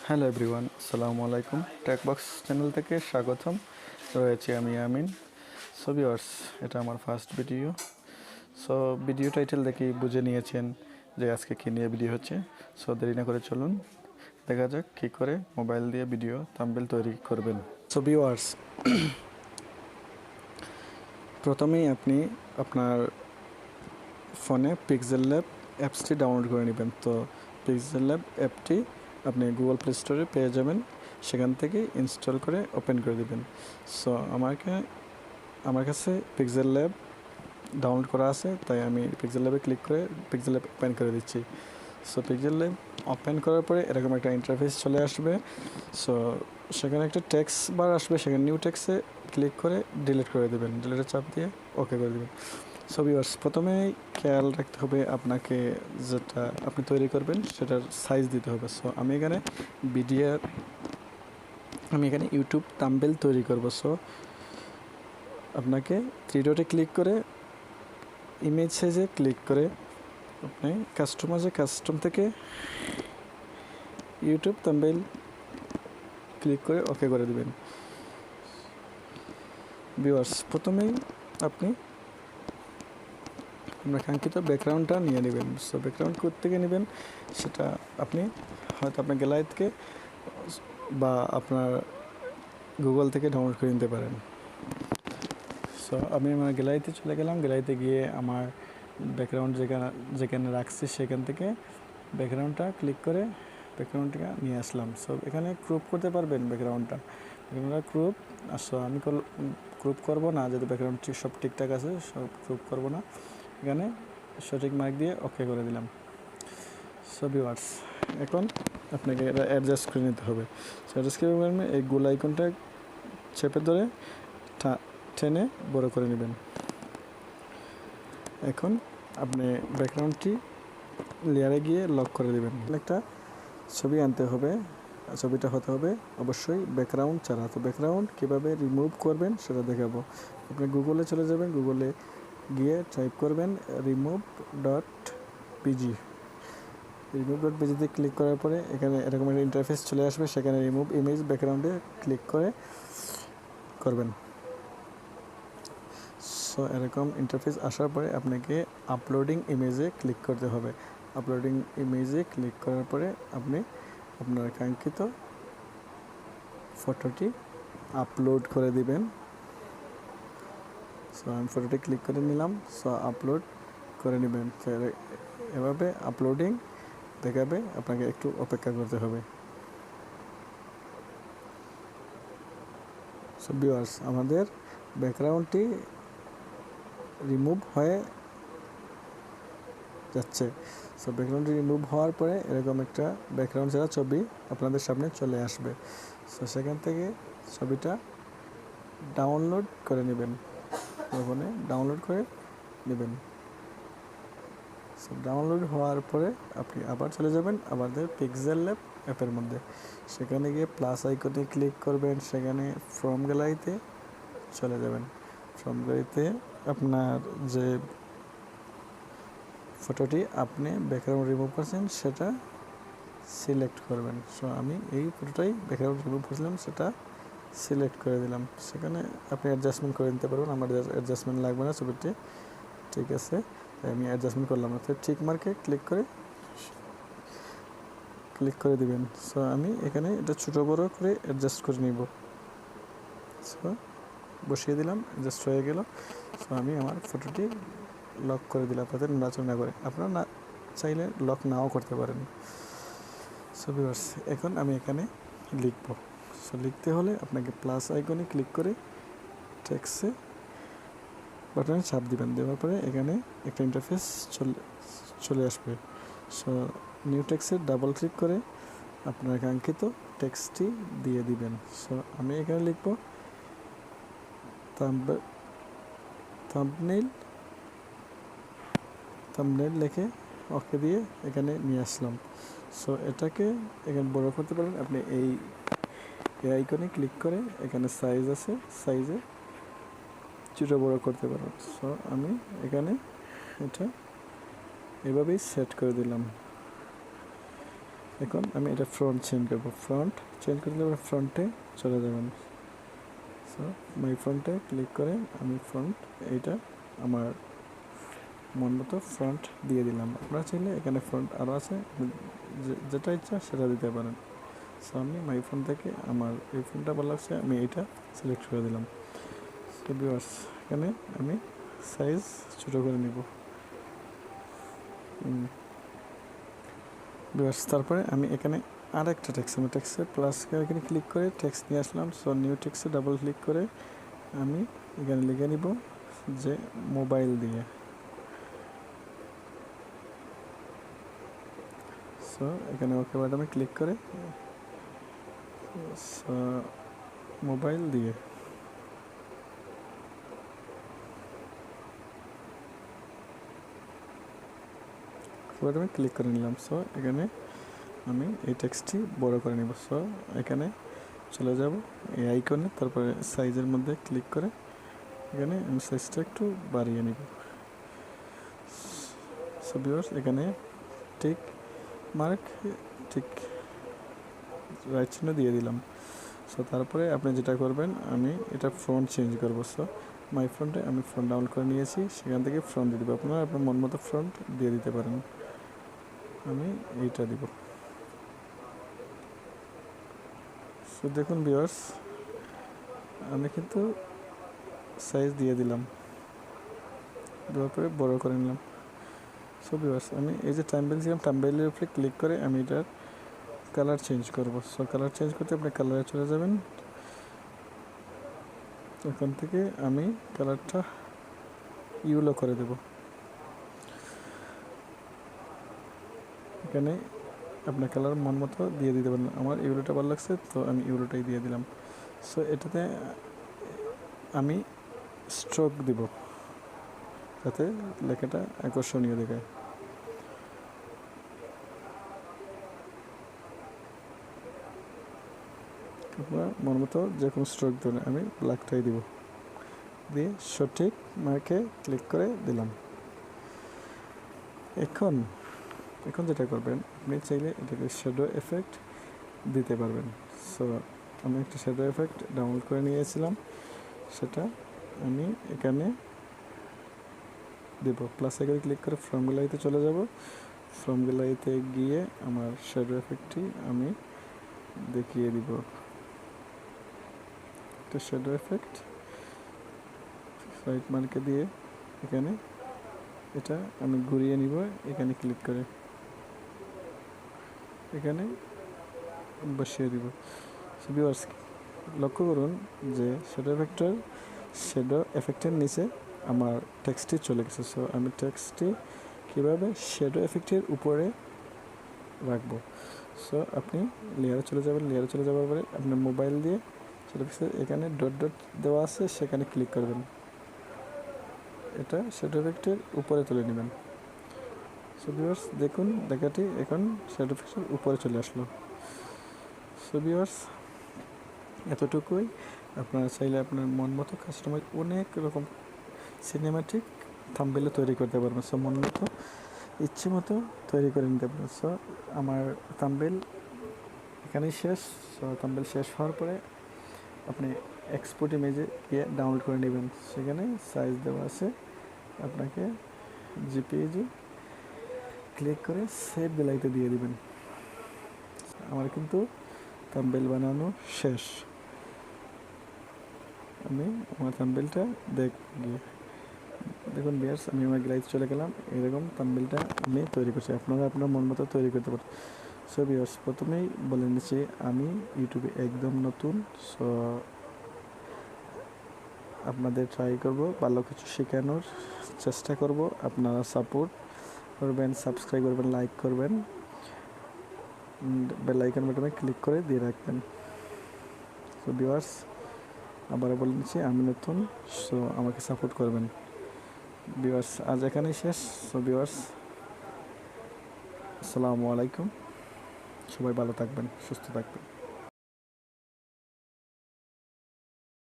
Hello everyone, আসসালামু আলাইকুম। টেকবক্স channel থেকে স্বাগতম। রয়েছে আমি আমিন। সো ভিউয়ার্স, এটা আমার first video. So video title দেখেই বুঝে নিয়েছেন যে আজকে কী নিয়ে ভিডিও হচ্ছে। সো দেরি না করে চলুন দেখা যাক কী করে মোবাইল দিয়ে ভিডিও থাম্বনেল তৈরি করবেন। সো ভিউয়ার্স, প্রথমেই আপনি আপনার ফোনে PixelLab অ্যাপসটি ডাউনলোড করে নেবেন। তো PixelLab অ্যাপটি আপনি গুগল প্লে স্টোরে পেয়ে যাবেন, সেখান থেকে ইনস্টল করে ওপেন করে দেবেন। সো আমার কাছে PixelLab ডাউনলোড করা আছে, তাই আমি PixelLab-এ ক্লিক করে PixelLab ওপেন করে দিচ্ছি। সো PixelLab ওপেন করার পরে এরকম একটা ইন্টারফেস চলে আসবে। সো সেখানে একটা টেক্সট বার আসবে, সেখানে নিউ টেক্সটে ক্লিক করে ডিলিট করে দেবেন, ডিলিটের চাপ দিয়ে ওকে করে দেবেন। সো ভিউয়ার্স, প্রথমেই খেয়াল রাখতে হবে আপনাকে যেটা আপনি তৈরি করবেন সেটার সাইজ দিতে হবে। সো আমি এখানে ইউটিউব থাম্বনেল তৈরি করব। সো আপনাকে থ্রি ডটে ক্লিক করে ইমেজ সাইজে ক্লিক করে আপনি কাস্টম থেকে ইউটিউব থাম্বনেল ক্লিক করে ওকে করে দেবেন। ভিউয়ার্স, প্রথমেই আপনি আপনার কাঙ্ক্ষিত ব্যাকগ্রাউন্ডটা নিয়ে নেবেন। সো ব্যাকগ্রাউন্ড থেকে নেবেন সেটা আপনি হয়তো আপনার গ্যালারি থেকে বা আপনার গুগল থেকে ডাউনলোড করে নিতে পারেন। সো আমি আমার গ্যালারিতে চলে গেলাম, গ্যালারিতে গিয়ে আমার ব্যাকগ্রাউন্ড যেখানে রাখছি সেখান থেকে ব্যাকগ্রাউন্ডটা ক্লিক করে ব্যাকগ্রাউন্ডটা নিয়ে আসলাম। সো এখানে ক্রপ করতে পারবেন ব্যাকগ্রাউন্ডটা ক্রপ। সো আমি ক্রপ করবো না, যেহেতু ব্যাকগ্রাউন্ড সব ঠিকঠাক আছে, সব ক্রপ করবো না। এখানে সঠিক মার্ক দিয়ে ওকে করে দিলাম। সো ভিউয়ার্স, এখন আপনাকে এটা অ্যাডজাস্ট করে নিতে হবে। সো অ্যাডজাস্ট করে এই গোল আইকনটা চেপে ধরে টেনে বড় করে নেবেন। এখন আপনি ব্যাকগ্রাউন্ডটি লেয়ারে গিয়ে লক করে দেবেন। একটা ছবি আনতে হবে, ছবিটা হতে হবে অবশ্যই ব্যাকগ্রাউন্ড ছাড়া। তো ব্যাকগ্রাউন্ড কীভাবে রিমুভ করবেন সেটা দেখাবো। আপনি গুগলে চলে যাবেন, গুগলে গিয়ে টাইপ করবেন remove.pg। remove.pg-তে ক্লিক করার পরে এখানে এরকম একটা ইন্টারফেস চলে আসবে, সেখানে রিমুভ ইমেজ ব্যাকগ্রাউন্ডে ক্লিক করে করবেন। সো এরকম ইন্টারফেস আসার পরে আপনাকে আপলোডিং ইমেজে ক্লিক করতে হবে। আপলোডিং ইমেজে ক্লিক করার পরে আপনি আপনার কাঙ্ক্ষিত ফটোটি আপলোড করে দিবেন। সো আমি ফটোটি ক্লিক করে নিলাম। সো আপলোড করে নেবেন। এভাবে আপলোডিং দেখাবে, আপনাকে একটু অপেক্ষা করতে হবে। সো ভিউয়ার্স, আমাদের ব্যাকগ্রাউন্ডটি রিমুভ হয়ে যাচ্ছে। সো ব্যাকগ্রাউন্ডটি রিমুভ হওয়ার পরে এরকম একটা ব্যাকগ্রাউন্ড ছাড়া ছবি আপনাদের সামনে চলে আসবে। সো সেখান থেকে ছবিটা ডাউনলোড করে নেবেন, ফোনে ডাউনলোড করে নেবেন। সো ডাউনলোড হওয়ার পরে আপনি আবার চলে যাবেন আমাদের PixelLab অ্যাপের মধ্যে, সেখানে গিয়ে প্লাস আইকনে ক্লিক করবেন, সেখানে ফ্রম গ্যালারিতে চলে যাবেন। ফ্রম গ্যালারিতে আপনার যে ফটোটি আপনি ব্যাকগ্রাউন্ড রিমুভ করছেন সেটা সিলেক্ট করবেন। সো আমি এই ফটোটাই ব্যাকগ্রাউন্ড রিমুভ করছিলাম, সেটা সিলেক্ট করে দিলাম। সেখানে আপনি অ্যাডজাস্টমেন্ট করে নিতে পারবেন, আমার অ্যাডজাস্টমেন্ট লাগবে না, ছবিটি ঠিক আছে, তাই আমি অ্যাডজাস্টমেন্ট করলাম না। তো ঠিক মার্কে ক্লিক করে দিবেন। সো আমি এখানে এটা ছোটো বড়ো করে অ্যাডজাস্ট করে নিব। সো বসিয়ে দিলাম, অ্যাডজাস্ট হয়ে গেল। সো আমি আমার ফটোটি লক করে দিলাম, তাদের নড়াচড়া করে। আপনারা না চাইলে লক নাও করতে পারেন। সো ভিউয়ার্স, এখন আমি এখানে লিখব। সো লিখতে হলে আপনাকে প্লাস আইকনে ক্লিক করে টেক্সটে বাটনে চাপ দিবেন, দেওয়ার পরে এখানে একটা ইন্টারফেস চলে আসবে। সো নিউ টেক্সটে ডাবল ক্লিক করে আপনার কাঙ্ক্ষিত টেক্সটটি দিয়ে দিবেন। সো আমি এখানে লিখব থাম্বনেল লিখে ওকে দিয়ে এখানে নিয়ে আসলাম। সো এটাকে এখানে বড় করতে পারেন আপনি এই আইকনে ক্লিক করে, এখানে সাইজ আছে, সাইজে ছোটো বড় করতে পারেন। সো আমি এখানে এটা এভাবেই সেট করে দিলাম। এখন আমি এটা ফ্রন্ট চেঞ্জ করবো, ফ্রন্ট চেঞ্জ করলে ফ্রন্টে চলে যাবেন। সো মাই ফ্রন্টে ক্লিক করে আমি ফ্রন্ট এইটা আমার মন মতো ফ্রন্ট দিয়ে দিলাম। আপনারা চাইলে এখানে ফ্রন্ট আরও আছে, যেটা ইচ্ছা সেটা দিতে পারেন। সো আমি মাই ফোন থেকে আমার এই ফোনটা ভালো লাগছে, আমি এইটা সিলেক্ট করে দিলাম। সো ভিউয়ার্স এখানে আমি সাইজ ছোটো করে নিব। ভিউয়ার্স তারপরে আমি এখানে আর একটা টেক্সট, আমি টেক্সটে প্লাস এখানে ক্লিক করে টেক্সট নিয়ে আসলাম। সো নিউ টেক্সটে ডাবল ক্লিক করে আমি এখানে লিখে নিব যে মোবাইল দিয়ে। সো এখানে ওকে বাটনে ক্লিক করে মোবাইল দিয়ে বাটনে ক্লিক করে নিলাম। সো এখানে আমি এই টেক্সটটি বড় করে নিব। সো এখানে চলে যাব এই আইকনে, তারপরে সাইজের মধ্যে ক্লিক করে এখানে আমি সাইজটা একটু বাড়িয়ে নিব। সো ভিউয়ার্স এখানে টিক মার্ক, ঠিক রাইট চিহ্ন দিয়ে দিলাম। সো তারপরে আপনি যেটা করবেন, আমি এটা ফ্রন্ট চেঞ্জ করবো। সো মাই ফ্রন্টে আমি ফ্রন্ট ডাউনলোড করে নিয়েছি, সেখান থেকে ফ্রন্ট দিয়ে দেবো। আপনারা আপনার মন মতো ফ্রন্ট দিয়ে দিতে পারেন। আমি এইটা দিব। সো দেখুন ভিউয়ার্স আমি কিন্তু সাইজ দিয়ে দিলাম, দেওয়ার পরে বড় করে নিলাম। সো ভিউয়ার্স আমি এই যে থাম্বনেইল ছিলাম, থাম্বনেইলের উপরে ক্লিক করে আমি এটার কালার চেঞ্জ করব। সো কালার চেঞ্জ করতে আপনি কালারে চলে যাবেন। এখান থেকে আমি কালারটা ইউলো করে দেব। এখানে আপনার কালার মন মতো দিয়ে দিতে পারেন। আমার ইউলোটা ভালো লাগছে, তো আমি ইউলোটাই দিয়ে দিলাম। সো এটাতে আমি স্ট্রোক দিব যাতে লেখাটা আকর্ষণীয় দেখায়। আপনার মন মতো যে কোনো স্ট্রোক দেবেন, আমি ব্ল্যাকটাই দিব, দিয়ে সঠিক মার্কে ক্লিক করে দিলাম। এখন যেটা করবেন, আপনি চাইলে এটাকে শ্যাডো এফেক্ট দিতে পারবেন। সো আমি একটা শ্যাডো এফেক্ট ডাউনলোড করে নিয়েছিলাম, সেটা আমি এখানে দেব। প্লাস এখানে ক্লিক করে ফ্রম গ্যালারিতে চলে যাব। ফ্রম গ্যালারিতে গিয়ে আমার শ্যাডো এফেক্টটি আমি দেখিয়ে দিব। একটা শ্যাডো এফেক্ট রাইট মার্কে দিয়ে এখানে এটা আমি ঘুরিয়ে নিব। এখানে ক্লিক করে এখানে বসিয়ে দিব। সো ভিউয়ার্স লক্ষ্য করুন যে শ্যাডো এফেক্টের নিচে আমার টেক্সটটি চলে গেছে। সো আমি টেক্সটটি কীভাবে শ্যাডো এফেক্টের উপরে রাখবো। সো আপনি লেয়ারে চলে যাবেন, লেয়ারে চলে যাওয়ার পরে আপনার মোবাইল দিয়ে শ্যাডো এফেক্টের এখানে ডট ডট দেওয়া আছে, সেখানে ক্লিক করবেন। এটা শ্যাডো এফেক্টের উপরে তুলে নেবেন। সো ভিউয়ার্স দেখুন লেখাটি এখন শ্যাডো এফেক্টের উপরে চলে আসলো। সো ভিউয়ার্স এতটুকুই। আপনারা চাইলে আপনার মন মতো কাস্টমাইজ অনেক রকম সিনেমাটিক থাম্বনেল তৈরি করতে পারবেন। সো মন মতো ইচ্ছে মতো তৈরি করে নিতে পারবেন। সো আমার থাম্বনেল এখানেই শেষ। সো থাম্বনেল শেষ হওয়ার পরে আপনি এক্সপোর্ট ইমেজে গিয়ে ডাউনলোড করে নেবেন। সেখানে সাইজ দেওয়া আছে, আপনাকে জিপিইজি ক্লিক করে সেভ গ্যালারিতে দিয়ে দিবেন। আমার কিন্তু থাম্বনেল বানানো শেষ। আমি আমার থাম্বনেলটা দেখুন ভিউয়ার্স আমি আমার গ্যালারিতে চলে গেলাম। এরকম থাম্বনেলটা আমি তৈরি করছি, আপনারা আপনার মন মতো তৈরি করতে পারেন। সো ভিউয়ার্স প্রথমেই বলে নিচ্ছি আমি ইউটিউবে একদম নতুন। সো আপনাদের ট্রাই করব, ভালো কিছু শেখানোর চেষ্টা করব। আপনারা সাপোর্ট করবেন, সাবস্ক্রাইব করবেন, লাইক করবেন, বেল আইকন বাটনে ক্লিক করে দিয়ে রাখবেন। সো ভিউয়ার্স আবারও বলে নিচ্ছি আমি নতুন, সো আমাকে সাপোর্ট করবেন। ভিউয়ার্স আজ এখানেই শেষ। সো ভিউয়ার্স আসসালামু আলাইকুম, সবাই ভালো থাকবেন, সুস্থ থাকবেন।